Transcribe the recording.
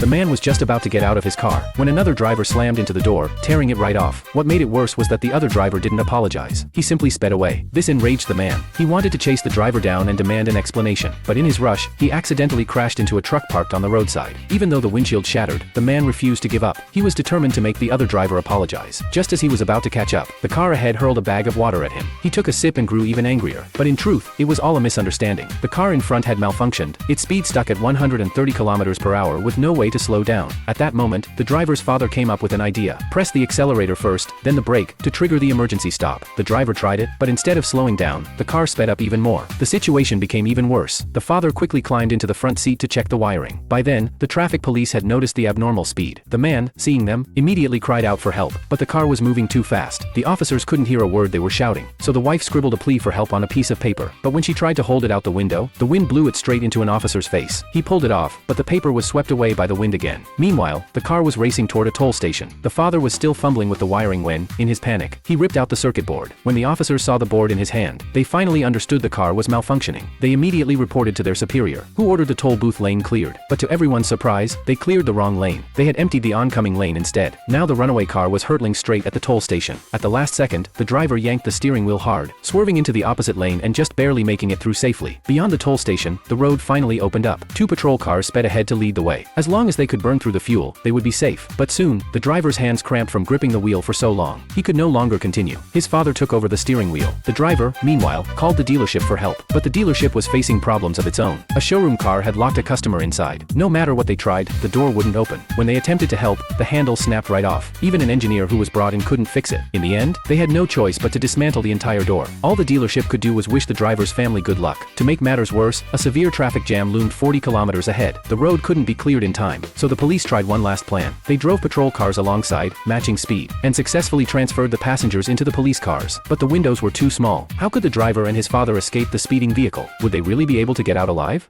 The man was just about to get out of his car when another driver slammed into the door, tearing it right off. What made it worse was that the other driver didn't apologize. He simply sped away. This enraged the man. He wanted to chase the driver down and demand an explanation, but in his rush, he accidentally crashed into a truck parked on the roadside. Even though the windshield shattered, the man refused to give up. He was determined to make the other driver apologize. Just as he was about to catch up, the car ahead hurled a bag of water at him. He took a sip and grew even angrier. But in truth, it was all a misunderstanding. The car in front had malfunctioned. Its speed stuck at 130 kilometers per hour with no way to slow down. At that moment, the driver's father came up with an idea. Press the accelerator first, then the brake, to trigger the emergency stop. The driver tried it, but instead of slowing down, the car sped up even more. The situation became even worse. The father quickly climbed into the front seat to check the wiring. By then, the traffic police had noticed the abnormal speed. The man, seeing them, immediately cried out for help, but the car was moving too fast. The officers couldn't hear a word they were shouting, so the wife scribbled a plea for help on a piece of paper. But when she tried to hold it out the window, the wind blew it straight into an officer's face. He pulled it off, but the paper was swept away by the wind again. Meanwhile, the car was racing toward a toll station. The father was still fumbling with the wiring when, in his panic, he ripped out the circuit board. When the officers saw the board in his hand, they finally understood the car was malfunctioning. They immediately reported to their superior, who ordered the toll booth lane cleared. But to everyone's surprise, they cleared the wrong lane. They had emptied the oncoming lane instead. Now the runaway car was hurtling straight at the toll station. At the last second, the driver yanked the steering wheel hard, swerving into the opposite lane and just barely making it through safely. Beyond the toll station, the road finally opened up. Two patrol cars sped ahead to lead the way. As long as they could burn through the fuel, they would be safe. But soon, the driver's hands cramped from gripping the wheel for so long. He could no longer continue. His father took over the steering wheel. The driver, meanwhile, called the dealership for help. But the dealership was facing problems of its own. A showroom car had locked a customer inside. No matter what they tried, the door wouldn't open. When they attempted to help, the handle snapped right off. Even an engineer who was brought in couldn't fix it. In the end, they had no choice but to dismantle the entire door. All the dealership could do was wish the driver's family good luck. To make matters worse, a severe traffic jam loomed 40 kilometers ahead. The road couldn't be cleared in time, so the police tried one last plan. They drove patrol cars alongside, matching speed, and successfully transferred the passengers into the police cars. But the windows were too small. How could the driver and his father escape the speeding vehicle? Would they really be able to get out alive?